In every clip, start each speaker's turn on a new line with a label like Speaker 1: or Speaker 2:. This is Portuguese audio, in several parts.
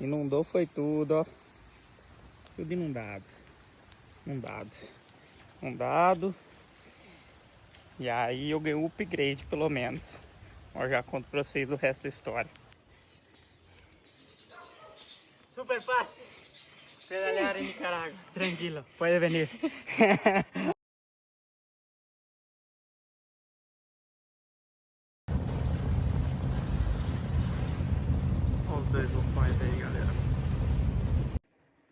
Speaker 1: Inundou foi tudo, ó. Tudo inundado. Inundado. E aí eu ganhei um upgrade, pelo menos. Eu já conto pra vocês o resto da história.
Speaker 2: Super fácil. Pedalear em Nicarágua. Tranquilo, pode venir.
Speaker 1: Olha os dois vulcões aí, galera.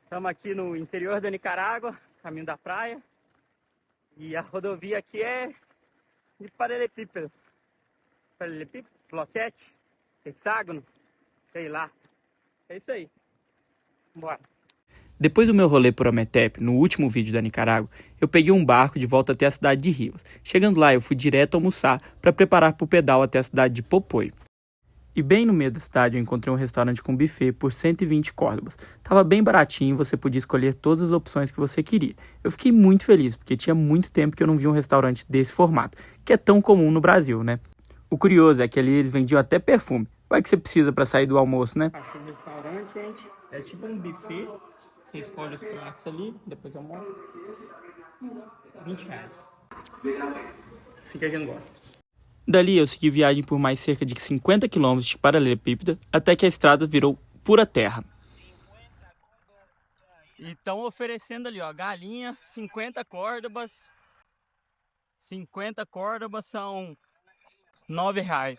Speaker 1: Estamos aqui no interior da Nicarágua, caminho da praia. E a rodovia aqui é de paralelepípedo. Paralelepípedo, bloquete, hexágono, sei lá. É isso aí. Bora. Depois do meu rolê por Ometep, no último vídeo da Nicarágua, eu peguei um barco de volta até a cidade de Rivas. Chegando lá, eu fui direto almoçar para preparar para o pedal até a cidade de Popoio. E bem no meio da cidade eu encontrei um restaurante com buffet por 120 córdobas. Tava bem baratinho, você podia escolher todas as opções que você queria. Eu fiquei muito feliz, porque tinha muito tempo que eu não via um restaurante desse formato, que é tão comum no Brasil, né? O curioso é que ali eles vendiam até perfume. Vai que você precisa para sair do almoço, né? Achei um restaurante, gente. É tipo um buffet. Você escolhe os pratos ali, depois eu mostro. R$20. Assim que a gente gosta. Dali eu segui viagem por mais cerca de 50 km de paralelepípedo até que a estrada virou pura terra. E estão oferecendo ali, ó, galinha, 50 córdobas. 50 córdobas são R$9.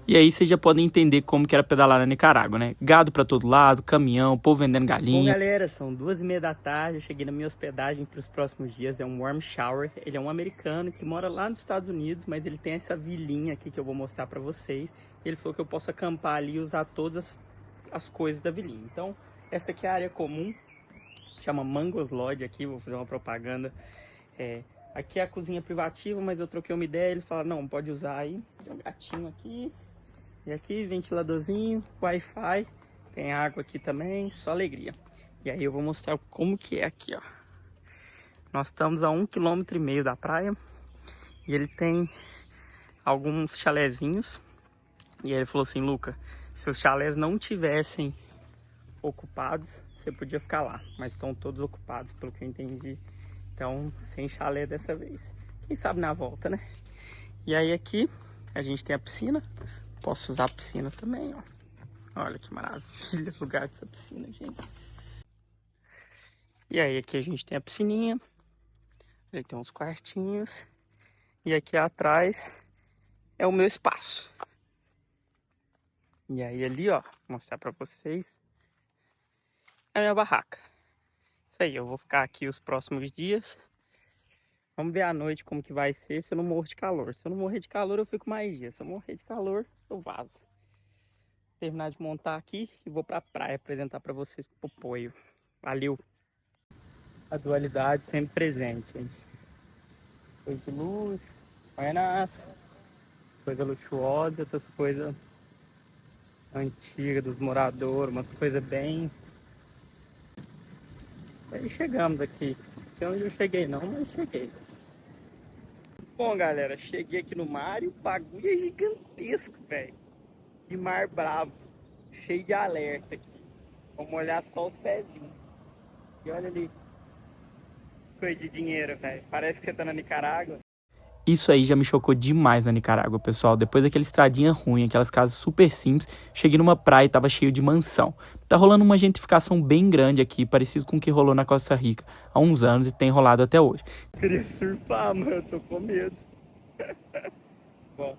Speaker 1: E aí vocês já podem entender como que era pedalar na Nicarágua, né? Gado pra todo lado, caminhão, povo vendendo galinha. Bom, galera, são 2h30 da tarde, eu cheguei na minha hospedagem para os próximos dias, é um Warm Shower. Ele é um americano que mora lá nos Estados Unidos, mas ele tem essa vilinha aqui que eu vou mostrar pra vocês. Ele falou que eu posso acampar ali e usar todas as coisas da vilinha. Então, essa aqui é a área comum, chama Mangos Lodge aqui, vou fazer uma propaganda. Aqui é a cozinha privativa, mas eu troquei uma ideia, ele fala, não, pode usar aí. Tem um gatinho aqui. E aqui, ventiladorzinho, Wi-Fi. Tem água aqui também, só alegria. E aí eu vou mostrar como que é aqui, ó. Nós estamos a 1,5 km da praia. E ele tem alguns chalezinhos. E aí ele falou assim, Luca, se os chalés não tivessem ocupados, você podia ficar lá. Mas estão todos ocupados, pelo que eu entendi. Então, sem chalé dessa vez. Quem sabe na volta, né? E aí aqui, a gente tem a piscina. Posso usar a piscina também, ó. Olha que maravilha o lugar dessa piscina, gente. E aí aqui a gente tem a piscininha. Ele tem uns quartinhos. E aqui atrás é o meu espaço. E aí ali, ó, vou mostrar pra vocês. É a minha barraca. Isso aí, eu vou ficar aqui os próximos dias. Vamos ver à noite como que vai ser, se eu não morro de calor. Se eu não morrer de calor, eu fico mais dias. Se eu morrer de calor, eu vazo. Vou terminar de montar aqui e vou pra praia apresentar pra vocês o Popoio. Valeu! A dualidade sempre presente, gente. Coisa de luxo, coisa luxuosa, outras coisas antigas dos moradores, umas coisas bem... Aí chegamos aqui. Não sei onde eu cheguei não, mas cheguei. Bom, galera, cheguei aqui no mar e o bagulho é gigantesco, velho. Que mar bravo. Cheio de alerta aqui. Vamos olhar só os pezinhos. E olha ali. Coisa de dinheiro, velho. Parece que você tá na Nicarágua. Isso aí já me chocou demais na Nicarágua, pessoal. Depois daquela estradinha ruim, aquelas casas super simples, cheguei numa praia e tava cheio de mansão. Tá rolando uma gentrificação bem grande aqui, parecido com o que rolou na Costa Rica há uns anos e tem rolado até hoje. Eu queria surfar, mano, eu tô com medo. Bom,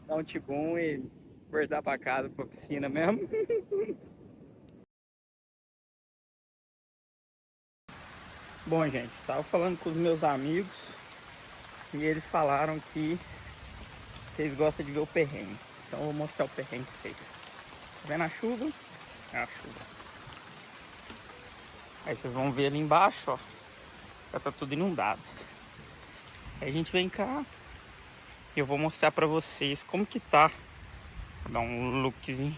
Speaker 1: dá um tibum e voltar pra casa, pra piscina mesmo. Bom, gente, tava falando com os meus amigos e eles falaram que vocês gostam de ver o perrengue. Então eu vou mostrar o perrengue pra vocês. Tá vendo a chuva? É a chuva. Aí vocês vão ver ali embaixo, ó. Já tá tudo inundado. Aí a gente vem cá e eu vou mostrar pra vocês como que tá. Vou dar um lookzinho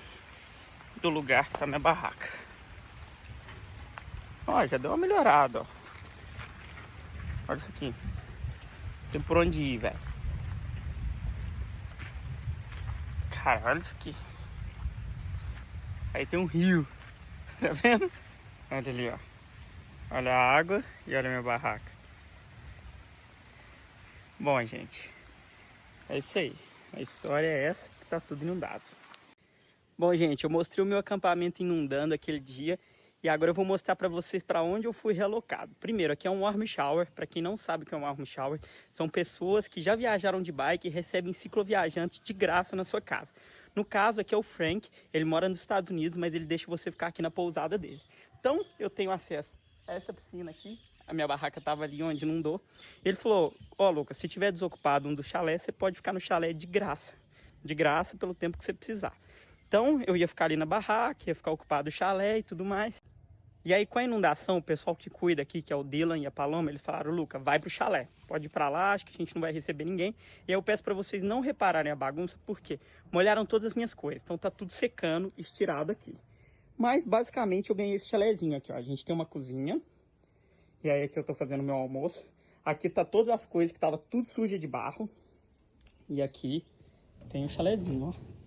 Speaker 1: do lugar que tá minha barraca. Ó, já deu uma melhorada, ó. Olha isso aqui. Tem por onde ir, velho. Cara, olha isso aqui. Aí tem um rio. Tá vendo? Olha ali, ó. Olha a água e olha a minha barraca. Bom, gente, é isso aí. A história é essa, que tá tudo inundado. Bom, gente, eu mostrei o meu acampamento inundando aquele dia. E agora eu vou mostrar para vocês para onde eu fui relocado. Primeiro, aqui é um warm shower. Para quem não sabe o que é um warm shower, são pessoas que já viajaram de bike e recebem cicloviajantes de graça na sua casa. No caso, aqui é o Frank. Ele mora nos Estados Unidos, mas ele deixa você ficar aqui na pousada dele. Então, eu tenho acesso a essa piscina aqui. A minha barraca estava ali onde inundou. Ele falou, ó, Lucas, se tiver desocupado um dos chalés, você pode ficar no chalé de graça. De graça pelo tempo que você precisar. Então, eu ia ficar ali na barraca, ia ficar ocupado o chalé e tudo mais. E aí, com a inundação, o pessoal que cuida aqui, que é o Dylan e a Paloma, eles falaram, Luca, vai pro chalé, pode ir pra lá, acho que a gente não vai receber ninguém. E aí eu peço pra vocês não repararem a bagunça, porque molharam todas as minhas coisas, então tá tudo secando e estirado aqui. Mas, basicamente, eu ganhei esse chalézinho aqui, ó. A gente tem uma cozinha, e aí aqui eu tô fazendo meu almoço. Aqui tá todas as coisas que tava tudo suja de barro. E aqui tem o chalézinho, ó.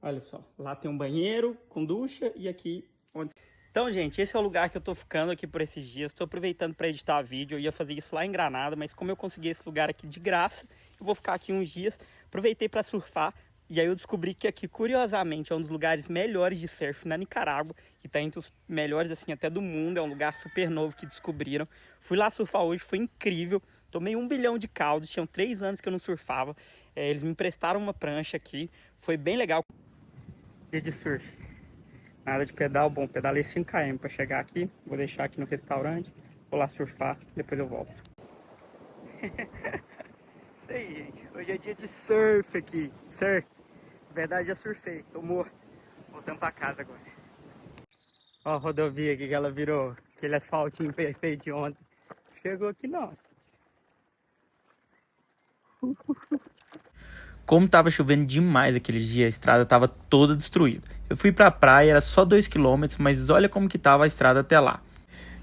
Speaker 1: Olha só, lá tem um banheiro com ducha e aqui onde... Então, gente, esse é o lugar que eu tô ficando aqui por esses dias. Tô aproveitando para editar vídeo. Eu ia fazer isso lá em Granada, mas como eu consegui esse lugar aqui de graça, eu vou ficar aqui uns dias. Aproveitei para surfar e aí eu descobri que aqui, curiosamente, é um dos lugares melhores de surf na Nicarágua, que tá entre os melhores, assim, até do mundo. É um lugar super novo que descobriram. Fui lá surfar hoje, foi incrível. Tomei 1 bilhão de caldos, tinham 3 anos que eu não surfava. Eles me emprestaram uma prancha aqui, foi bem legal. Dia de surf, nada de pedal, bom, pedalei 5 km para chegar aqui, vou deixar aqui no restaurante, vou lá surfar, depois eu volto. Isso aí, gente, hoje é dia de surf aqui, surf, na verdade já surfei, tô morto, voltando para casa agora. Ó a rodovia aqui que ela virou, aquele asfaltinho perfeito de ontem, chegou aqui não. Como tava chovendo demais aqueles dias, a estrada tava toda destruída. Eu fui pra praia, era só 2 km, mas olha como que tava a estrada até lá.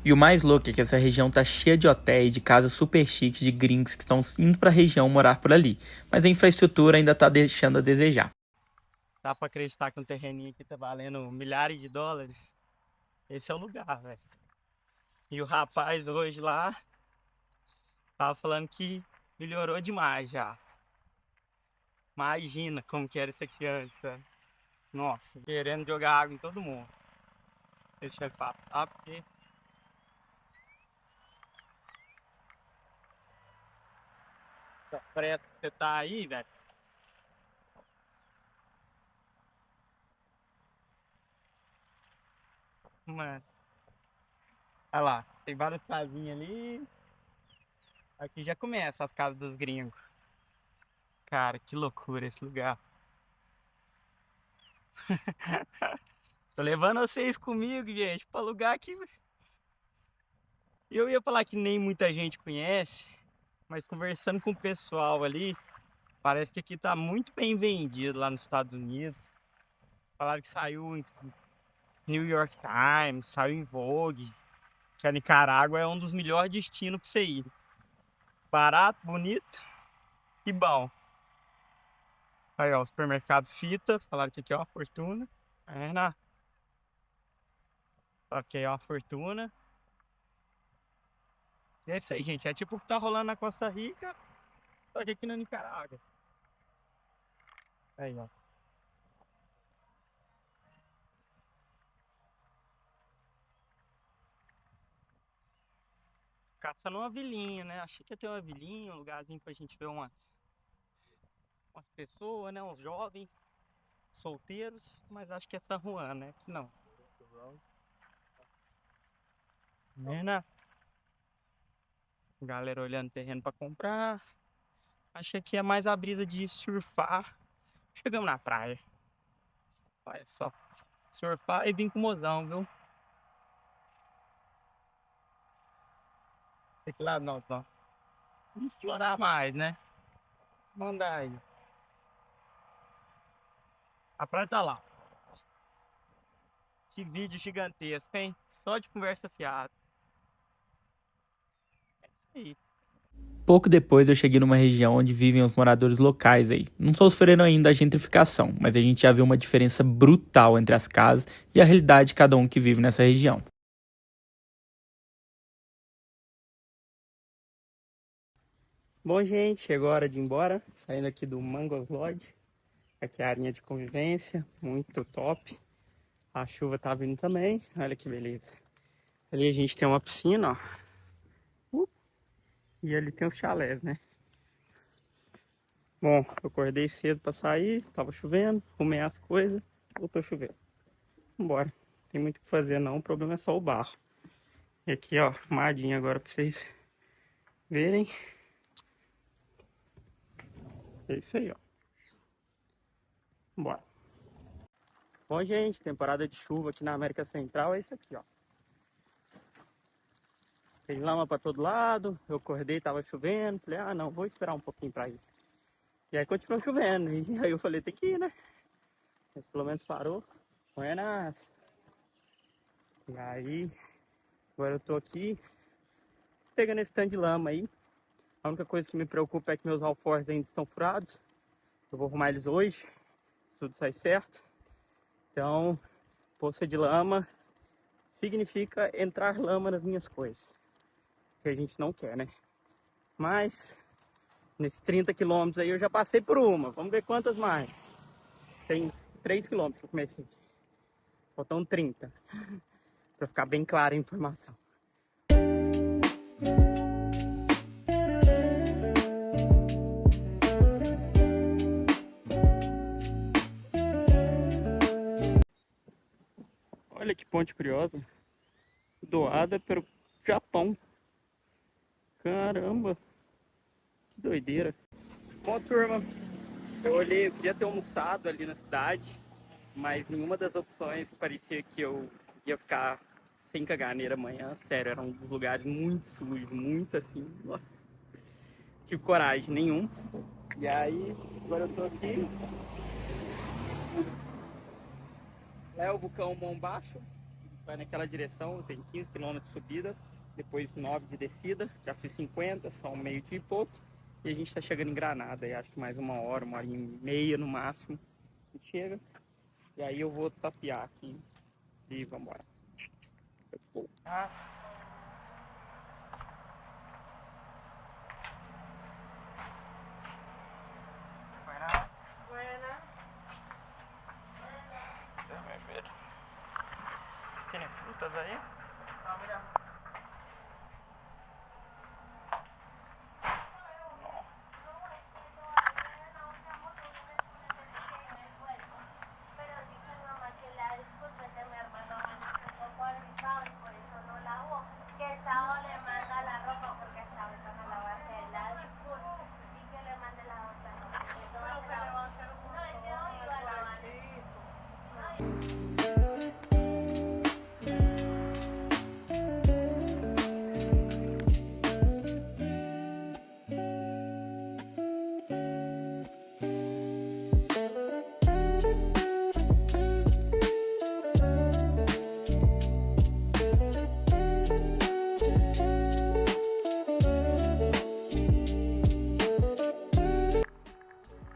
Speaker 1: E o mais louco é que essa região tá cheia de hotéis, de casas super chiques, de gringos que estão indo pra região morar por ali. Mas a infraestrutura ainda tá deixando a desejar. Dá pra acreditar que um terreninho aqui tá valendo milhares de dólares? Esse é o lugar, velho. E o rapaz hoje lá tava falando que melhorou demais já. Imagina como que era isso aqui antes, tá? Nossa, querendo jogar água em todo mundo. Deixa eu falar, porque... Tá preto que você tá aí, velho. Mano, olha lá, tem várias casinhas ali. Aqui já começa as casas dos gringos. Cara, que loucura esse lugar. Tô levando vocês comigo, gente, pra lugar que... Eu ia falar que nem muita gente conhece, mas conversando com o pessoal ali, parece que aqui tá muito bem vendido lá nos Estados Unidos. Falaram que saiu em New York Times, saiu em Vogue, que a Nicarágua é um dos melhores destinos pra você ir. Barato, bonito e bom. Aí, ó, o supermercado Fita, falaram que aqui é uma fortuna. É, né? Ok, é uma fortuna. E é isso aí, gente. É tipo o que tá rolando na Costa Rica, só que aqui na Nicarágua. Aí, ó. Caçando uma vilinha, né? Achei que ia ter uma vilinha, um lugarzinho pra gente ver umas pessoas, né? Uns jovens, solteiros, mas acho que é San Juan, né? Que não. Né? Galera olhando terreno pra comprar. Acho que aqui é mais a brisa de surfar. Chegamos na praia. Olha só. Surfar e vir com o mozão, viu? Esse lado não, não. Vamos explorar mais, né? Manda aí. A praia tá lá. Que vídeo gigantesco, hein? Só de conversa fiada. É isso aí. Pouco depois eu cheguei numa região onde vivem os moradores locais aí. Não sofreram ainda a gentrificação, mas a gente já viu uma diferença brutal entre as casas e a realidade de cada um que vive nessa região.
Speaker 2: Bom, gente, chegou a hora de ir embora. Saindo aqui do Mangos Lodge. Aqui é a área de convivência, muito top. A chuva tá vindo também, olha que beleza. Ali a gente tem uma piscina, ó. E ali tem os chalés, né? Bom, eu acordei cedo pra sair, tava chovendo, arrumei as coisas, voltou chovendo. Vambora, tem muito o que fazer não, o problema é só o barro. E aqui, ó, arrumadinho agora pra vocês verem. É isso aí, ó. Vambora. Bom, gente, temporada de chuva aqui na América Central é isso aqui, ó. Tem lama pra todo lado, eu acordei, tava chovendo, falei, ah não, vou esperar um pouquinho pra ir. E aí continuou chovendo, e aí eu falei, tem que ir, né? Mas pelo menos parou. Buenas. E aí, agora eu tô aqui, pegando esse tanto de lama aí. A única coisa que me preocupa é que meus alforjes ainda estão furados. Eu vou arrumar eles hoje, se tudo sai certo. Então, poça de lama significa entrar lama nas minhas coisas. Que a gente não quer, né? Mas, nesses 30 quilômetros aí eu já passei por uma. Vamos ver quantas mais. Tem 3 quilômetros que eu comecei. Faltam 30. Pra ficar bem clara a informação. Olha que ponte curiosa. Doada pelo Japão. Caramba. Que doideira. Bom, turma. Eu olhei, eu queria ter almoçado ali na cidade. Mas nenhuma das opções parecia que eu ia ficar sem caganeira amanhã. Sério, era um dos lugares muito sujos, muito assim. Nossa. Tive coragem, nenhum. E aí, agora eu tô aqui. Lá é o vulcão Mombacho. Vai naquela direção, tem 15 km de subida. Depois 9 de descida. Já fiz 50, são meio-dia e pouco. E a gente tá chegando em Granada. E acho que mais uma hora e meia no máximo. A gente chega. E aí eu vou tapear aqui e vambora. Tem frutas aí?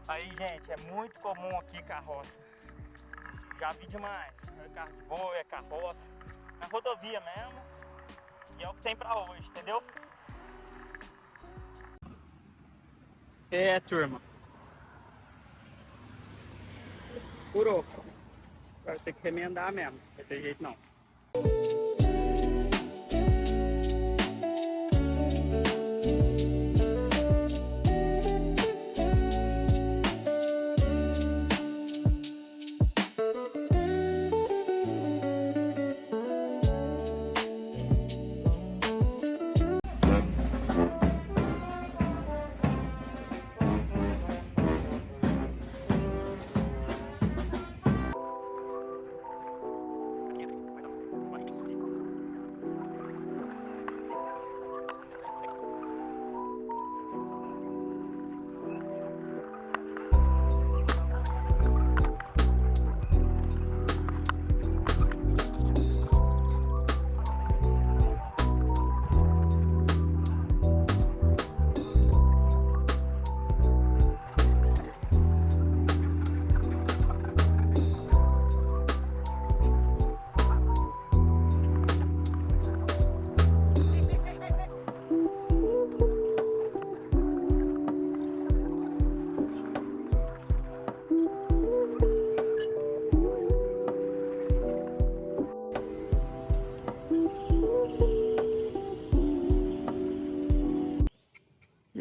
Speaker 2: Aí, gente, é muito comum aqui carroça. Já vi demais. É carro de boi, é carroça. Na rodovia mesmo. E é o que tem pra hoje, entendeu? É, turma. Furou. Vai ter que remendar mesmo. Não vai ter jeito não.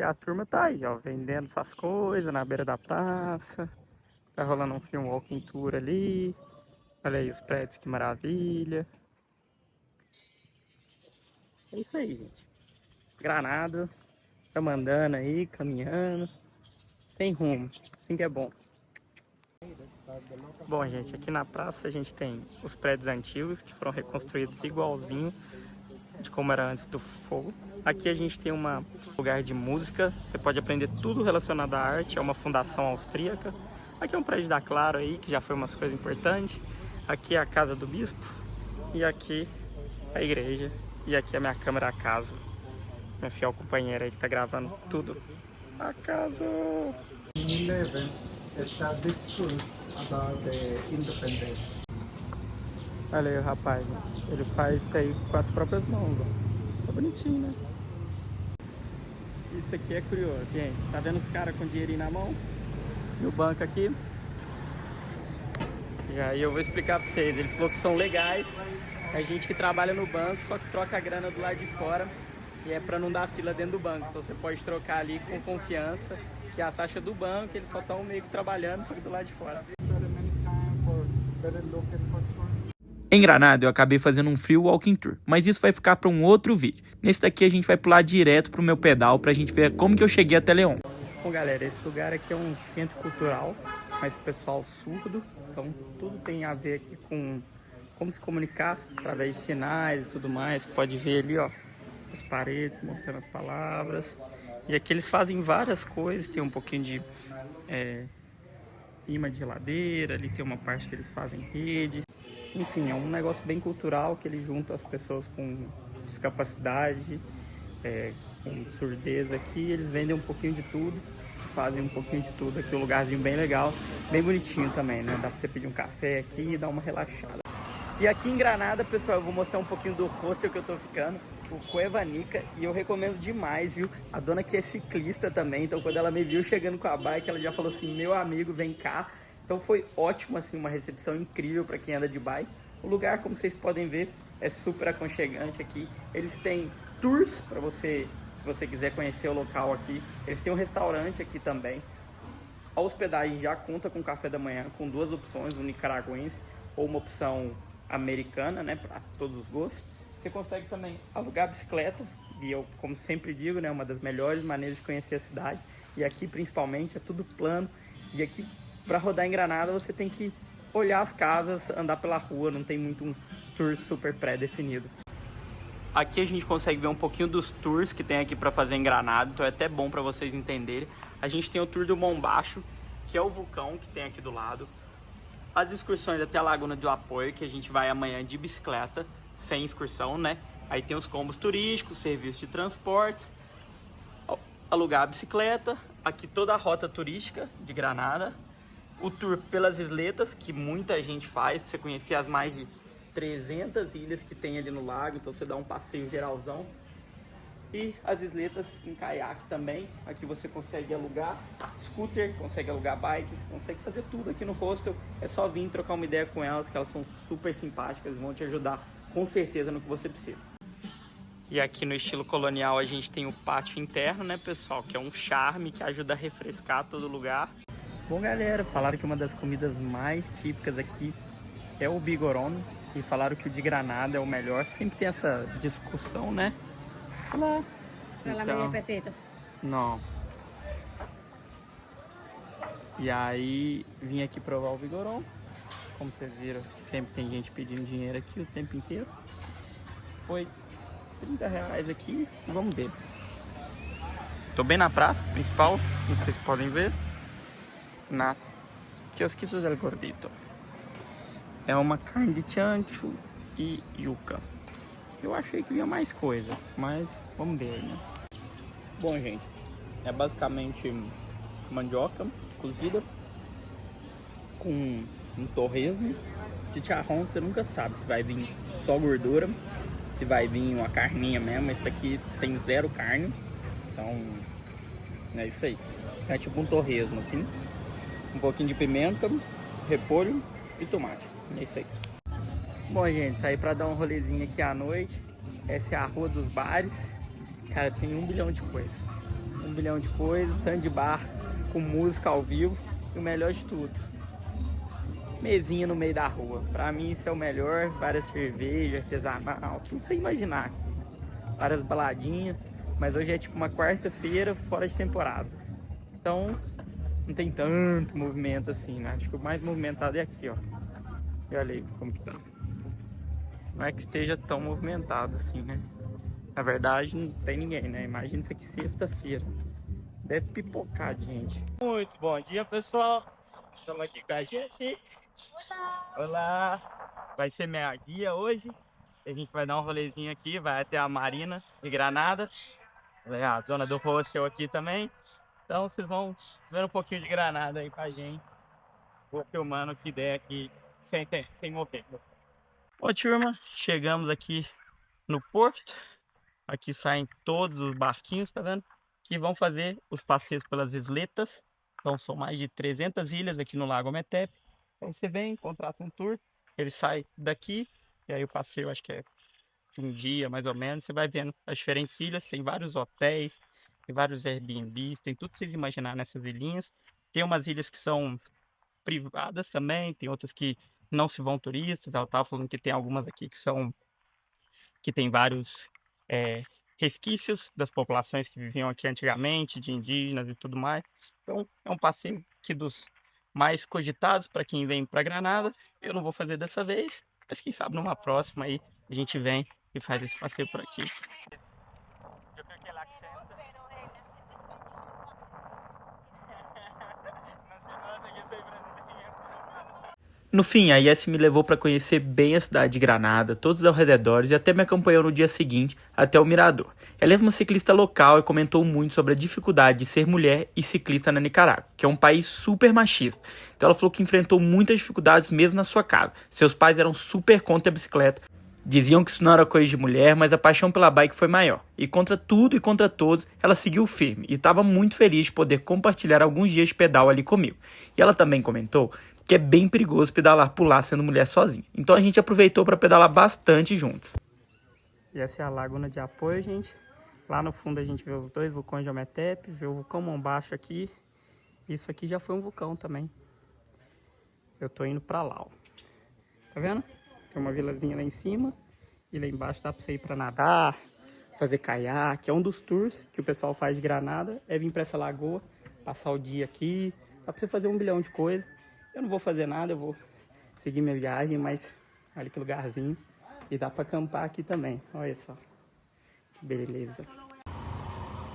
Speaker 2: a turma tá aí, ó, vendendo suas coisas na beira da praça. Tá rolando um filme walking tour ali. Olha aí os prédios, que maravilha. É isso aí, gente. Granada. Estamos andando aí, caminhando. Sem rumo, assim que é bom. Bom, gente, aqui na praça a gente tem os prédios antigos que foram reconstruídos igualzinho de como era antes do fogo. Aqui a gente tem um lugar de música, você pode aprender tudo relacionado à arte, é uma fundação austríaca. Aqui é um prédio da Claro aí, que já foi umas coisas importantes. Aqui é a casa do bispo e aqui a igreja. E aqui é a minha câmera acaso, minha fiel companheira aí que tá gravando tudo. Acaso! Olha aí o rapaz, ele faz isso aí com as próprias mãos, ó. Tá bonitinho, né? Isso aqui é curioso, gente. Tá vendo os caras com dinheirinho na mão? E o banco aqui? E aí eu vou explicar pra vocês. Ele falou que são legais. É gente que trabalha no banco, só que troca a grana do lado de fora. E é pra não dar fila dentro do banco. Então você pode trocar ali com confiança, que é a taxa do banco. Eles só estão meio que trabalhando, só que do lado de fora.
Speaker 1: Em Granada eu acabei fazendo um free walking tour, mas isso vai ficar para um outro vídeo. Nesse daqui a gente vai pular direto pro meu pedal pra gente ver como que eu cheguei até León.
Speaker 2: Bom, galera, esse lugar aqui é um centro cultural, mas o pessoal surdo, então tudo tem a ver aqui com como se comunicar através de sinais e tudo mais. Você pode ver ali, ó, as paredes mostrando as palavras. E aqui eles fazem várias coisas, tem um pouquinho de imã de geladeira, ali tem uma parte que eles fazem redes. Enfim, é um negócio bem cultural que ele junta as pessoas com discapacidade, com surdez aqui. Eles vendem um pouquinho de tudo, fazem um pouquinho de tudo aqui. Um lugarzinho bem legal, bem bonitinho também, né? Dá pra você pedir um café aqui e dar uma relaxada. E aqui em Granada, pessoal, eu vou mostrar um pouquinho do hostel que eu tô ficando, o Cueva Nica, e eu recomendo demais, viu? A dona aqui é ciclista também, então quando ela me viu chegando com a bike, ela já falou assim: meu amigo, vem cá. Então foi ótimo, assim, uma recepção incrível para quem anda de bike. O lugar, como vocês podem ver, é super aconchegante aqui. Eles têm tours para você, se você quiser conhecer o local aqui. Eles têm um restaurante aqui também. A hospedagem já conta com café da manhã, com duas opções, um nicaragüense ou uma opção americana, né, para todos os gostos. Você consegue também alugar bicicleta, e eu, como sempre digo, né, uma das melhores maneiras de conhecer a cidade. E aqui, principalmente, é tudo plano. E aqui, para rodar em Granada, você tem que olhar as casas, andar pela rua, não tem muito um tour super pré-definido. Aqui a gente consegue ver um pouquinho dos tours que tem aqui para fazer em Granada, então é até bom para vocês entenderem. A gente tem o tour do Mombacho, que é o vulcão que tem aqui do lado. As excursões até a Laguna do Apoio, que a gente vai amanhã de bicicleta, sem excursão, né? Aí tem os combos turísticos, serviço de transportes, alugar a bicicleta, aqui toda a rota turística de Granada, o tour pelas isletas, que muita gente faz, para você conhecer as mais de 300 ilhas que tem ali no lago, então você dá um passeio geralzão. E as isletas em caiaque também, aqui você consegue alugar scooter, consegue alugar bikes, consegue fazer tudo aqui no hostel. É só vir trocar uma ideia com elas, que elas são super simpáticas, vão te ajudar com certeza no que você precisa. E aqui no estilo colonial a gente tem o pátio interno, né, pessoal, que é um charme que ajuda a refrescar todo lugar. Bom, galera, falaram que uma das comidas mais típicas aqui é o bigorón, e falaram que o de Granada é o melhor. Sempre tem essa discussão, né? Olá. Então, não. E aí vim aqui provar o bigorón. Como vocês viram, sempre tem gente pedindo dinheiro aqui o tempo inteiro. Foi R$30 aqui e vamos ver. Tô bem na praça principal, como vocês podem ver, na Kiosquito del Gordito. É uma carne de chancho e yuca. Eu achei que ia mais coisa, mas vamos ver, né? Bom, gente, é basicamente mandioca cozida com um torresmo. Chicharrón, você nunca sabe se vai vir só gordura, se vai vir uma carninha mesmo. Esse daqui tem zero carne, então é isso aí. É tipo um torresmo assim, um pouquinho de pimenta, repolho e tomate. É isso aí. Bom, gente, saí pra dar um rolezinho aqui à noite. Essa é a Rua dos Bares. Cara, tem 1 bilhão de coisas. 1 turbilhão de coisas, tanto de bar com música ao vivo. E o melhor de tudo, mesinha no meio da rua. Pra mim isso é o melhor. Várias cervejas, artesanal, tudo sem imaginar. Várias baladinhas. Mas hoje é tipo uma quarta-feira fora de temporada. Então não tem tanto movimento assim, né? Acho que o mais movimentado é aqui, ó. E olha aí como que tá. Não é que esteja tão movimentado assim, né? Na verdade não tem ninguém, né? Imagina isso aqui sexta-feira. Deve pipocar de gente. Muito bom dia, pessoal. Estamos aqui com a Jessi. Olá. Vai ser minha guia hoje. A gente vai dar um rolezinho aqui, vai até a Marina de Granada. A zona do hostel aqui também. Então vocês vão ver um pouquinho de Granada aí com a gente. Vou filmando o que der aqui sem mover. Ô turma, chegamos aqui no porto. Aqui saem todos os barquinhos, tá vendo? Que vão fazer os passeios pelas isletas. Então são mais de 300 ilhas aqui no Lago Ometepe. Aí você vem, contrata um tour, ele sai daqui, e aí o passeio acho que é de um dia mais ou menos. Você vai vendo as diferentes ilhas, tem vários hotéis, tem vários Airbnbs, tem tudo que vocês imaginar nessas ilhinhas. Tem umas ilhas que são privadas também, tem outras que não se vão turistas. Eu tava falando que tem algumas aqui que tem vários resquícios das populações que viviam aqui antigamente, de indígenas e tudo mais. Então é um passeio aqui dos mais cogitados para quem vem para Granada. Eu não vou fazer dessa vez, mas quem sabe numa próxima aí a gente vem e faz esse passeio por aqui.
Speaker 1: No fim, a Jessi me levou para conhecer bem a cidade de Granada, todos os arredores e até me acompanhou no dia seguinte até o Mirador. Ela é uma ciclista local e comentou muito sobre a dificuldade de ser mulher e ciclista na Nicarágua, que é um país super machista. Então ela falou que enfrentou muitas dificuldades mesmo na sua casa. Seus pais eram super contra a bicicleta. Diziam que isso não era coisa de mulher, mas a paixão pela bike foi maior. E contra tudo e contra todos, ela seguiu firme e estava muito feliz de poder compartilhar alguns dias de pedal ali comigo. E ela também comentou que é bem perigoso pedalar por lá sendo mulher sozinha. Então a gente aproveitou para pedalar bastante juntos.
Speaker 2: E essa é a Laguna de Apoio, gente. Lá no fundo a gente vê os dois vulcões de Ometepe, vê o vulcão Mombacho aqui. Isso aqui já foi um vulcão também. Eu tô indo pra lá, ó. Tá vendo? Tem uma vilazinha lá em cima. E lá embaixo dá pra você ir pra nadar, fazer caiaque. É um dos tours que o pessoal faz de Granada. É vir pra essa lagoa, passar o dia aqui. Dá pra você fazer um bilhão de coisas. Eu não vou fazer nada, eu vou seguir minha viagem, mas olha que lugarzinho. E dá pra acampar aqui também. Olha só. Que beleza.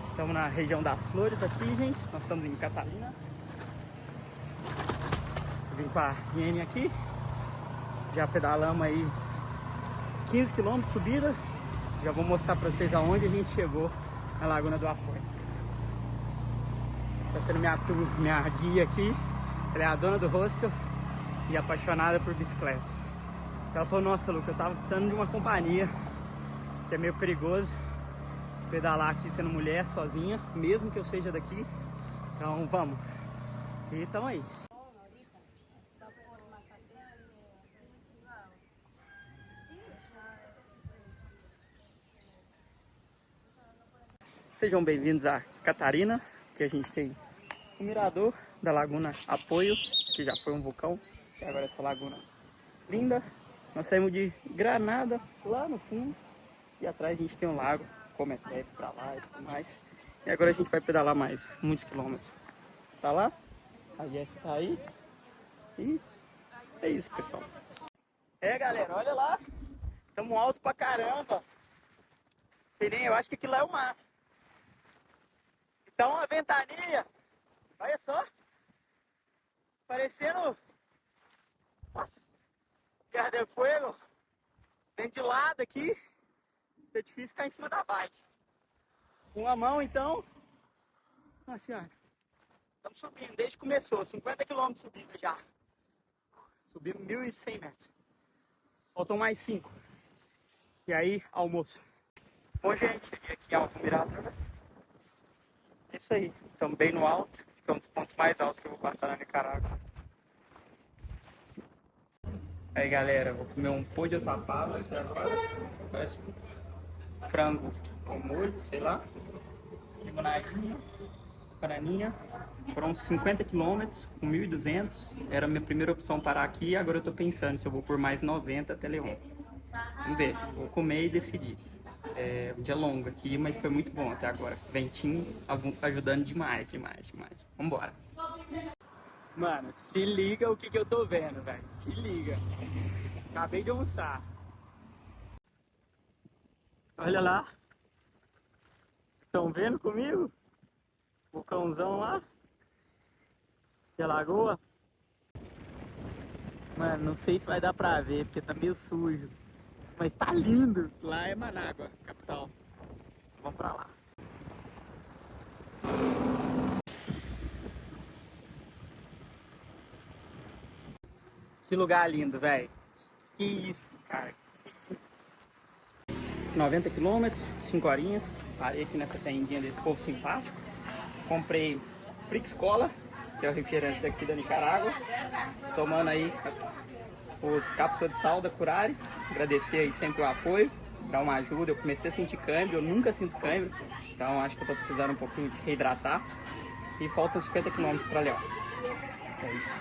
Speaker 2: Estamos na região das Flores aqui, gente. Nós estamos em Catarina. Vim com a Iene aqui. Já pedalamos aí 15 km de subida. Já vou mostrar pra vocês aonde a gente chegou na Laguna do Apoio. Tá sendo minha guia aqui. Ela é a dona do hostel e apaixonada por bicicleta. Ela falou, nossa, Luca, eu tava precisando de uma companhia, que é meio perigoso pedalar aqui sendo mulher, sozinha, mesmo que eu seja daqui. Então vamos. E tamo aí. Sejam bem-vindos a Catarina, que a gente tem o mirador da Laguna Apoio, que já foi um vulcão, e agora essa laguna linda. Nós saímos de Granada, lá no fundo, e atrás a gente tem um lago, Ometepe pra lá e tudo mais. E agora a gente vai pedalar mais muitos quilômetros pra lá. A Jessi tá aí. E é isso, pessoal. Galera, olha lá. Estamos altos pra caramba. Sei nem, eu acho que aquilo lá é o mar. Então uma ventania. Olha só. Parecendo Guerra de Fogo. Vem de lado aqui. É difícil ficar em cima da bike. Com a mão, então. Nossa senhora. Estamos subindo desde que começou. 50 km de subida já. Subimos 1.100 metros. Faltam mais 5. E aí, almoço. Bom, gente, cheguei aqui ao Mirador. É isso aí. Estamos bem no alto. Que é um dos pontos mais altos que eu vou passar na Nicarágua. Aí, galera, vou comer um pão de otapava aqui agora. Parece frango com molho, sei lá. limonadinha, bananinha. Foram 50 quilômetros com 1.200. Era a minha primeira opção parar aqui. Agora eu tô pensando se eu vou por mais 90 até León. Vamos ver, vou comer e decidir. É um dia longo aqui, mas foi muito bom até agora. Ventinho ajudando demais. Vambora. Mano, se liga o que eu tô vendo, velho. Se liga. Acabei de almoçar. Olha lá. Estão vendo comigo? O cãozão lá. De lagoa. Mano, não sei se vai dar pra ver, porque tá meio sujo. Mas tá lindo. Lá é Manágua, capital. Vamos pra lá. Que lugar lindo, velho. Que isso, cara. Que isso. 90 quilômetros, 5 horinhas. Parei aqui nessa tendinha desse povo simpático. Comprei Prix Cola, que é o refrigerante daqui da Nicarágua. Tomando aí os cápsulas de sal da Curare. Agradecer aí sempre o apoio, dar uma ajuda. Eu comecei a sentir câimbra, eu nunca sinto câimbra. Então acho que eu tô precisando um pouquinho de reidratar. E faltam 50 km para León. É isso.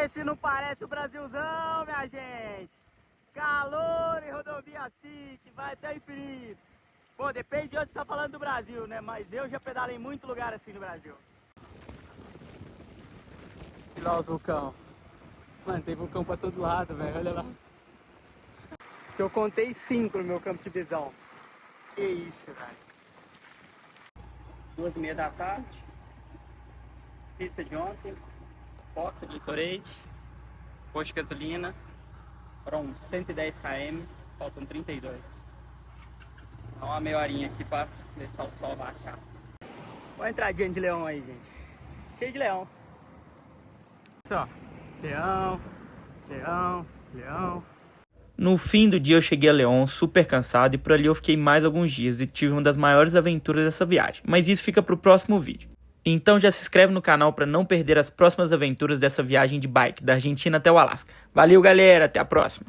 Speaker 2: Esse não parece o Brasilzão, minha gente. Calor e rodovia assim, que vai até infinito. Pô, depende de onde você tá falando do Brasil, né? Mas eu já pedalei em muito lugar assim no Brasil. E lá os vulcão. Mano, tem vulcão pra todo lado, velho. Olha lá. Eu contei 5 no meu campo de visão. Que isso, velho. 2h30 da tarde. Pizza de ontem. Coca de Gatorade. Posto de gasolina. Foram 110 km. Faltam 32. Dá uma meia horinha aqui pra deixar o sol baixar. Olha a entradinha de leão aí, gente. Cheio de leão. Só. Leão, leão, leão.
Speaker 1: No fim do dia eu cheguei a León super cansado e por ali eu fiquei mais alguns dias e tive uma das maiores aventuras dessa viagem. Mas isso fica pro próximo vídeo. Então já se inscreve no canal para não perder as próximas aventuras dessa viagem de bike da Argentina até o Alasca. Valeu galera, até a próxima!